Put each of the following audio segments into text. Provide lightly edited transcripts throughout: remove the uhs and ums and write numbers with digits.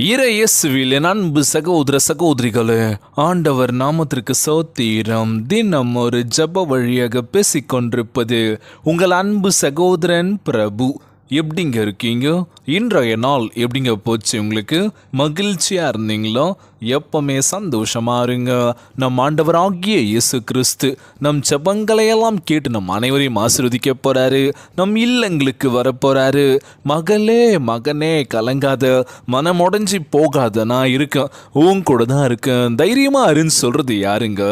இயேசுவில் என் அன்பு சகோதர சகோதரிகளே, ஆண்டவர் நாமத்திற்கு சோத்திரம். தினம் ஒரு ஜப வழியாக பேசிக்கொண்டிருப்பது உங்கள் அன்பு சகோதரன் பிரபு. எப்படிங்க இருக்கீங்க? இன்றைய நாள் எப்படிங்க போச்சு? உங்களுக்கு மகிழ்ச்சியாக இருந்தீங்களோ? எப்பவுமே சந்தோஷமா இருங்க. நம் ஆண்டவராகிய இயேசு கிறிஸ்து நம் ஜெபங்களையெல்லாம் கேட்டு நம் அனைவரையும் ஆசீர்வதிக்க போறாரு. நம் இல்லங்களுக்கு வரப்போறாரு. மகளே மகனே கலங்காத, மனமுடைஞ்சி போகாத, நான் இருக்கேன், உன் கூட தான் இருக்கேன், தைரியமா இருன்னு சொல்றது யாருங்க?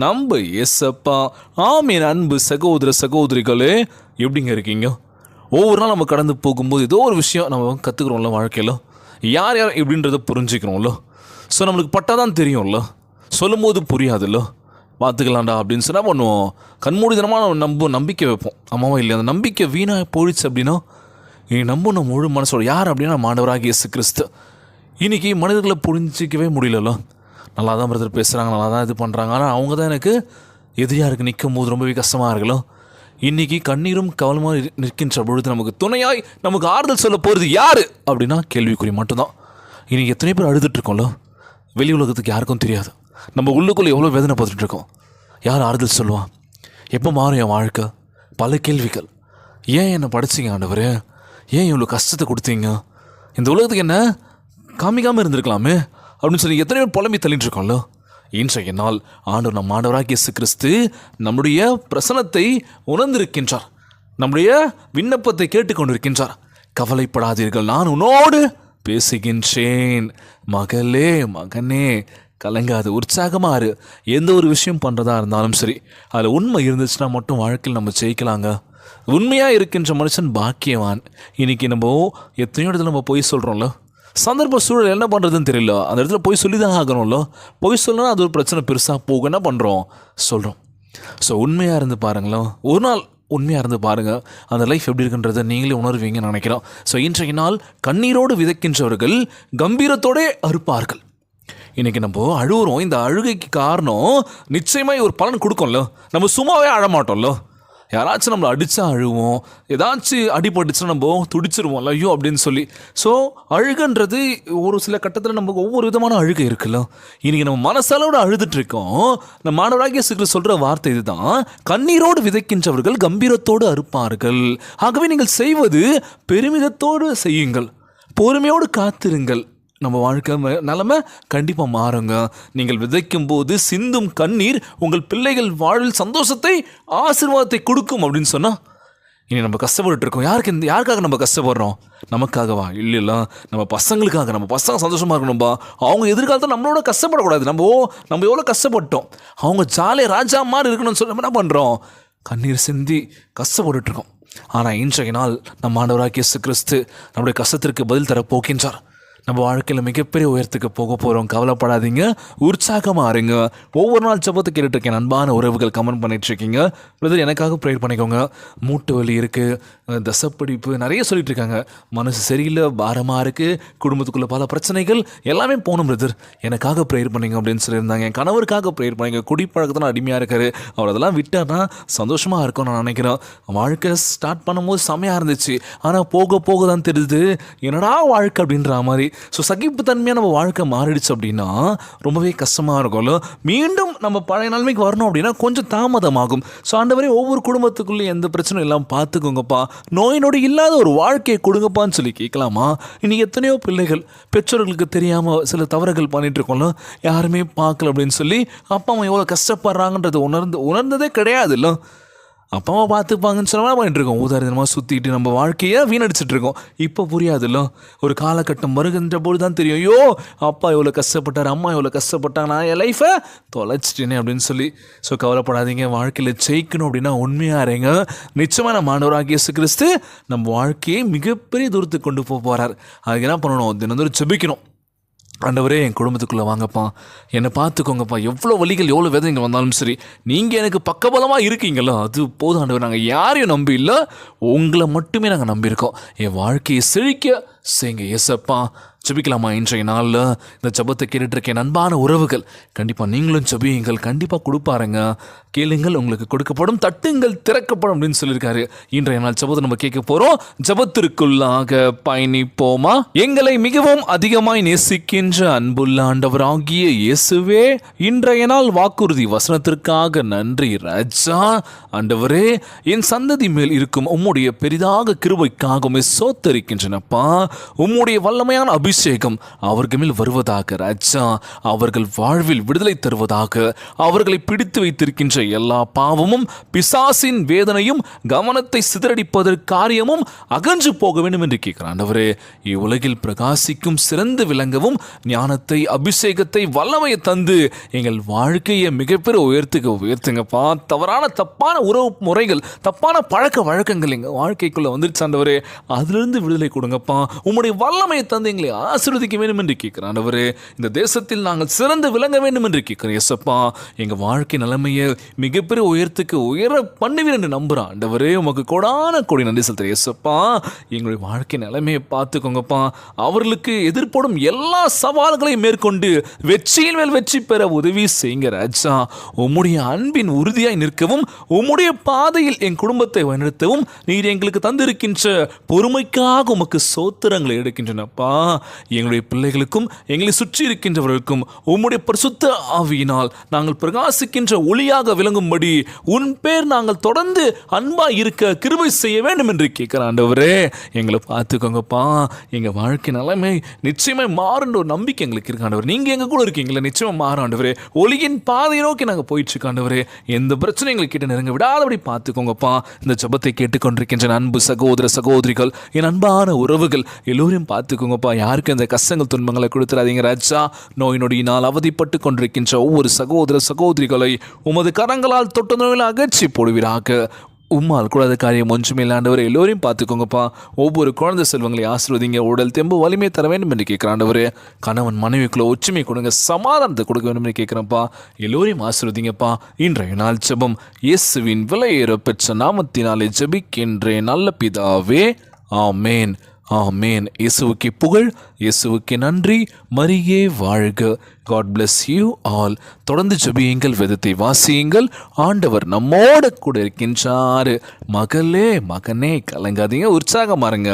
நம்ப ஏசப்பா. ஆமீன். அன்பு சகோதர சகோதரிகளே, எப்படிங்க இருக்கீங்க? ஒவ்வொரு நாள் நம்ம கடந்து போகும்போது ஏதோ ஒரு விஷயம் நம்ம கற்றுக்குறோம்ல, வாழ்க்கையில் யார் யார் எப்படின்றத புரிஞ்சுக்கிறோம்ல. ஸோ நம்மளுக்கு பட்டால் தான் தெரியும்ல, சொல்லும் போது புரியாதுல்ல. பார்த்துக்கலாம்டா அப்படின்னு சொன்னால் பண்ணுவோம், கண்மூடிதனமாக நம்ம நம்பிக்கை வைப்போம். ஆமாவா இல்லையா? அந்த நம்பிக்கை வீணாக போயிடுச்சு அப்படின்னா நம்பணும் முழு மனசோட. யார் அப்படின்னா ஆண்டவராகிய இயேசு கிறிஸ்து. இன்றைக்கி மனிதர்களை புரிஞ்சிக்கவே முடியலല്ലോ. நல்லா தான் பிரதர் பேசுகிறாங்க, நல்லா தான் இது பண்ணுறாங்க, ஆனால் அவங்க தான் எனக்கு எதிரியாக இருக்குது, நிற்கும் போது ரொம்பவே கஷ்டமாக இருக்குல்ல. இன்றைக்கி கண்ணீரும் கவலமாக நிற்கின்ற பொழுது நமக்கு துணையாய் நமக்கு ஆறுதல் சொல்ல போகிறது யார் அப்படின்னா கேள்விக்குறி மட்டும்தான். இன்றைக்கி எத்தனை பேர் அழுதுட்டுருக்கோம்ல, வெளி உலகத்துக்கு யாருக்கும் தெரியாது. நம்ம உள்ளுக்குள்ளே எவ்வளோ வேதனை பார்த்துட்ருக்கோம். யார் ஆறுதல் சொல்லுவான்? எப்போ மாறும் என் வாழ்க்கை? பல கேள்விகள். ஏன் என்னை படைச்சிங்க ஆண்டவரே? ஏன் இவ்வளோ கஷ்டத்தை கொடுத்தீங்க? இந்த உலகத்துக்கு என்ன காமிக்காமல் இருந்திருக்கலாமே அப்படின்னு சொல்லி எத்தனை பேர் புலம்பி தள்ளிட்டுருக்கோம்ல. இன்றைய நாள் ஆண்டவர் நம் ஆண்டவராகிய இயேசு கிறிஸ்து நம்முடைய பிரசனத்தை உணர்ந்திருக்கின்றார், நம்முடைய விண்ணப்பத்தை கேட்டுக்கொண்டிருக்கின்றார். கவலைப்படாதீர்கள், நான் உன்னோடு பேசுகின்றேன். மகளே மகனே கலங்காது, உற்சாகமாறு. எந்த ஒரு விஷயம் பண்ணுறதா இருந்தாலும் சரி, அதில் உண்மை இருந்துச்சுன்னா மட்டும் வாழ்க்கையில் நம்ம ஜெயிக்கலாங்க. உண்மையாக இருக்கின்ற மனுஷன் பாக்கியவான். இன்றைக்கி நம்ம எத்தனையோ இடத்துல நம்ம போய் சொல்கிறோம்ல, சந்தர்ப்ப சூழல் என்ன பண்ணுறதுன்னு தெரியல, அந்த இடத்துல போய் சொல்லி தான் ஆகணும்ல. போய் சொல்லணும்னா அது ஒரு பிரச்சனை பெருசாக போக என்ன பண்ணுறோம், சொல்கிறோம். ஸோ உண்மையாக இருந்து பாருங்களேன், ஒரு நாள் உண்மையாக இருந்து பாருங்கள், அந்த லைஃப் எப்படி இருக்குன்றதை நீங்களே உணர்வீங்கன்னு நினைக்கிறோம். ஸோ இன்றைய நாள் கண்ணீரோடு விதைக்கின்றவர்கள் கம்பீரத்தோடே அறுப்பார்கள். இன்றைக்கி நம்ம அழுகுறோம், இந்த அழுகைக்கு காரணம் நிச்சயமாக ஒரு பலன் கொடுக்கும்ல. நம்ம சும்மாவே அழமாட்டோம்ல. யாராச்சும் நம்மளை அடித்தா அழுவோம், ஏதாச்சும் அடிபட்டுச்சுன்னா நம்ம துடிச்சிருவோம்ல, ஐயோ அப்படின்னு சொல்லி. ஸோ அழுகன்றது ஒரு சில கட்டத்தில் நமக்கு ஒவ்வொரு விதமான அழுகை இருக்குல்ல. இன்றைக்கி நம்ம மனசளவோடு அழுதுட்டுருக்கோம். நம்ம மாணவராகிய சிலர் சொல்கிற வார்த்தை இதுதான், கண்ணீரோடு விதைக்கின்றவர்கள் கம்பீரத்தோடு அறுப்பார்கள். ஆகவே நீங்கள் செய்வது பெருமிதத்தோடு செய்யுங்கள், பொறுமையோடு காத்திருங்கள். நம்ம வாழ்க்கை நிலைமை கண்டிப்பாக மாறுங்க. நீங்கள் விதைக்கும் போது சிந்தும் கண்ணீர் உங்கள் பிள்ளைகள் வாழ்வில் சந்தோஷத்தை ஆசீர்வாதத்தை கொடுக்கும் அப்படின்னு சொன்னால், இனி நம்ம கஷ்டப்பட்டுருக்கோம். யாருக்காக நம்ம கஷ்டப்படுறோம்? நமக்காகவா? இல்லை, நம்ம பசங்களுக்காக. நம்ம பசங்க சந்தோஷமாக இருக்கணும்பா. அவங்க எதிர்காலத்தில் நம்மளோட கஷ்டப்படக்கூடாது. நம்ம எவ்வளோ கஷ்டப்பட்டோம், அவங்க ஜாலியாக ராஜா மாதிரி இருக்கணும்னு சொல்லி நம்ம என்ன பண்ணுறோம்? கண்ணீர் சிந்தி கஷ்டப்பட்டுருக்கோம். ஆனால் இன்றைய நாள் நம்ம ஆண்டவராகிய இயேசு கிறிஸ்து நம்முடைய கஷ்டத்திற்கு பதில் தர போகின்றார். நம்ம வாழ்க்கையில் மிகப்பெரிய உயரத்துக்கு போக போகிறோம். கவலைப்படாதீங்க, உற்சாகமாக இருங்க. ஒவ்வொரு நாள் ஜெபத்தை கேட்டுட்ருக்கேன். அன்பான உறவுகள் கமெண்ட் பண்ணிகிட்ருக்கீங்க, பிரதர் எனக்காக ப்ரேயர் பண்ணிக்கோங்க, மூட்டு வலி இருக்குது, தசப்பிடிப்பு நிறைய சொல்லிட்டு இருக்காங்க, மனசு சரியில்லை, பாரமாக இருக்குது, குடும்பத்துக்குள்ளே பல பிரச்சனைகள், எல்லாமே போகணும் பிரதர், எனக்காக ப்ரேயர் பண்ணிங்க அப்படின்னு சொல்லியிருந்தாங்க. என் கணவருக்காக ப்ரேயர் பண்ணிங்க, குடிப்பழக்கத்தில் அடிமையாக இருக்காரு, அவர் அதெல்லாம் விட்டார்னா சந்தோஷமாக இருக்கும்னு நான் நினைக்கிறேன். வாழ்க்கை ஸ்டார்ட் பண்ணும்போது செம்மையாக இருந்துச்சு, ஆனால் போக போக தான் தெரியுது என்னடா வாழ்க்கை அப்படின்ற மாதிரி. ஸோ சகிப்புத்தன்மையாக நம்ம வாழ்க்கை மாறிடுச்சு அப்படின்னா ரொம்பவே கஷ்டமாக இருக்கும்ல. மீண்டும் நம்ம பழைய நிலைமைக்கு வரணும் அப்படின்னா கொஞ்சம் தாமதமாகும். ஸோ ஆண்டவரே ஒவ்வொரு குடும்பத்துக்குள்ளேயும் எந்த பிரச்சனையும் இல்லாமல் பார்த்துக்கோங்கப்பா, நோய் நொடி இல்லாத ஒரு வாழ்க்கையை கொடுங்கப்பான்னு சொல்லி கேட்கலாமா? இன்றைக்கி எத்தனையோ பிள்ளைகள் பெற்றோர்களுக்கு தெரியாமல் சில தவறுகள் பண்ணிகிட்டு இருக்கோம்ல, யாருமே பார்க்கல அப்படின்னு சொல்லி அப்பா அம்மா எவ்வளோ கஷ்டப்படுறாங்கன்றது உணர்ந்ததே கிடையாது இல்லை. அப்பா அம்மா பார்த்துப்பாங்கன்னு சொன்னால் பண்ணிட்டுருக்கோம், உதாரணமாக சுற்றிட்டு நம்ம வாழ்க்கையை வீணடிச்சிட்ருக்கோம். இப்போ புரியாதுல்ல, ஒரு காலகட்டம் வருகின்ற போது தான் தெரியும், ஐயோ அப்பா எவ்வளோ கஷ்டப்பட்டார், அம்மா எவ்வளோ கஷ்டப்பட்டாங்க, நான் என் லைஃப்பை தொலைச்சிட்டேனே அப்படின்னு சொல்லி. ஸோ கவலைப்படாதீங்க, வாழ்க்கையில் ஜெயிக்கணும் அப்படின்னா உண்மையாக இருங்க. நிச்சயமாக நம்ம ஆண்டவராகிய இயேசு கிறிஸ்து நம்ம வாழ்க்கையை மிகப்பெரிய தூரத்துக்கு கொண்டு போக போகிறார். அதுக்கு என்ன பண்ணணும்? தினந்தோறும் ஜெபிக்கணும். ஆண்டவரே என் குடும்பத்துக்குள்ளே வாங்கப்பா, என்னை பார்த்துக்கோங்கப்பா, எவ்வளோ வலிகள் எவ்வளோ வேதனைகள் வந்தாலும் சரி நீங்கள் எனக்கு பக்கபலமாக இருக்கீங்களோ அது போதும் ஆண்டவர். நாங்கள் யாரையும் நம்பி இல்லை, உங்களை மட்டுமே நாங்கள் நம்பியிருக்கோம். என் வாழ்க்கையை செழிக்க செய்யுங்க ஏசப்பா. ஜெபிக்கலாமா? இன்றைய நாளில் இந்த ஜெபத்தை கேட்டுட்டு இருக்கேன் அன்பான உறவுகள், கண்டிப்பாக நீங்களும் ஜெபியுங்கள், கண்டிப்பாக கொடுப்பாருங்க. கேளுங்கள் உங்களுக்கு கொடுக்கப்படும், தட்டுங்கள் திறக்கப்படும் அப்படின்னு சொல்லியிருக்காரு. இன்றைய நாள் ஜெபத்தை நம்ம கேட்க போகிறோம். ஜெபத்திற்குள்ளாக பயணிப்போமா? எங்களை மிகவும் அதிகமாய் நேசிக்கின்ற அன்புள்ள ஆண்டவராகிய இயேசுவே, இன்றைய நாள் வாக்குறுதி வசனத்திற்காக நன்றி ராஜா. ஆண்டவரே, என் சந்ததி மேல் இருக்கும் உம்முடைய பெரிதாக கிருபைக்காக உம்மை ஸ்தோத்திரிக்கின்றனப்பா. உம்முடைய வல்லமையான அபிஷேகம் அவர்கள் மேல் வருவதாக ராஜா. அவர்கள் வாழ்வில் விடுதலை தருவதாக. அவர்களை பிடித்து வைத்திருக்கின்ற எல்லா பாவமும் பிசாசின் வேதனையும் கவனத்தை சிதறடிப்பதற்கு காரியமும் அகன்று போக வேண்டும் என்று கேட்கிறான். ஆண்டவரே, இவ்வுலகில் பிரகாசிக்கும் சிறந்து விளங்கவும் ஞானத்தை அபிஷேகத்தை வல்லமையை தந்து எங்கள் வாழ்க்கையை மிகப்பெரிய உயர்த்துங்கப்பா. தப்பான உறவு முறைகள், தப்பான பழக்க வழக்கங்கள் எங்கள் வாழ்க்கைக்குள்ள வந்துருச்சு ஆண்டவரே, அதிலிருந்து விடுதலை கொடுங்கப்பா. உம்முடைய வல்லமையை தந்து எங்களை ஆசீர்வதிக்க வேண்டும் என்று கேட்கிறேன் ஆண்டவரே. இந்த தேசத்தில் நாங்கள் சிறந்து விளங்க வேண்டும் என்று கேட்கிறேன் இயேசப்பா. எங்கள் வாழ்க்கை நிலைமையை மிகப்பெரிய உயர பண்ணுவீர் என்று நம்புகிறேன் ஆண்டவரே. உமக்கு கொடான கொடி நன்றி செலுத்துகிறேன் இயேசப்பா. எங்களுடைய வாழ்க்கை நிலைமையை பார்த்துக்கோங்கப்பா. அவர்களுக்கு எதிர்ப்படும் எல்லா சவால்களையும் மேற்கொண்டு வெற்றியின் மேல் வெற்றி பெற உதவி செய்யுங்க ராஜா. உம்முடைய அன்பின் உறுதியாய் நிற்கவும், உம்முடைய பாதையில் என் குடும்பத்தை வழிநடத்தவும் நீர் எங்களுக்கு தந்திருக்கின்ற பொறுமைக்காக உமக்கு சோத்திரங்களை எடுக்கின்றனப்பா. எங்களுடைய பிள்ளைகளுக்கும் எங்களை சுற்றி இருக்கின்றவர்களுக்கும் உம்முடைய பரிசுத்த ஆவியினால் நாங்கள் பிரகாசிக்கின்ற ஒளியாக விளங்கும்படி உன் பேர் நாங்கள் தொடர்ந்து அன்பா இருக்க கிருபை செய்ய வேண்டும் என்று கேட்கிற ஆண்டவரே. எங்களை பார்த்துக்கோங்கப்பா. எங்க வாழ்க்கை நிலைமை நிச்சயமாக மாறுன்ற ஒரு நம்பிக்கை எங்களுக்கு இருக்கு ஆண்டவர். நீங்க எங்க கூட இருக்கீங்களா? நிச்சயமா மாறும் ஆண்டவரே. ஒளியின் பாதையை நோக்கி நாங்கள் போயிட்டு இருக்கோம் ஆண்டவரே. எந்த பிரச்சனை எங்களை கிட்ட நெருங்க விடாதபடி பார்த்துக்கோங்கப்பா. இந்த ஜெபத்தை கேட்டுக்கொண்டிருக்கின்ற அன்பு சகோதர சகோதரிகள், என் அன்பான உறவுகள் எல்லோரையும் பார்த்துக்கோங்கப்பா. யாருக்கும் இந்த கஷ்டங்கள் துன்பங்களை கொடுத்துறாதீங்க ராஜா. நோய் நொடியினால் அவதிப்பட்டு கொண்டிருக்கின்ற ஒவ்வொரு சகோதர சகோதரிகளை உமது கரங்களால் தொட்ட நோயில் அகற்றி போடுவீராக. உம்மால் கூடாத காரியம் ஒன்றுமே இல்லாண்டவர் எல்லோரையும் பார்த்துக்கோங்கப்பா. ஒவ்வொரு குழந்தை செல்வங்களை ஆசீர்வதிங்க. உடல் தெம்பு வலிமை தர வேண்டும் என்று கேட்குறாண்டவர். கணவன் மனைவிக்குள்ள ஒற்றுமை கொடுங்க, சமாதானத்தை கொடுக்க வேண்டும் என்று கேட்குறப்பா. எல்லோரையும் ஆசீர்வதிங்கப்பா. இன்றைய நாள் ஜெபம் இயேசுவின் விலையேற பெற்ற நாமத்தினாலே ஜெபிக்கின்றேன் நல்ல பிதாவே, ஆமேன் ஆமேன். இயேசுவுக்கு புகழ், இயேசுவுக்கு நன்றி. மரியே வாழ்க. God bless you all. தொடர்ந்து ஜெபியுங்கள், வேதத்தை வாசியுங்கள். ஆண்டவர் நம்மோட கூட இருக்கின்றார். மகளே மகனே கலங்காதீங்க, உற்சாகமா இருங்க.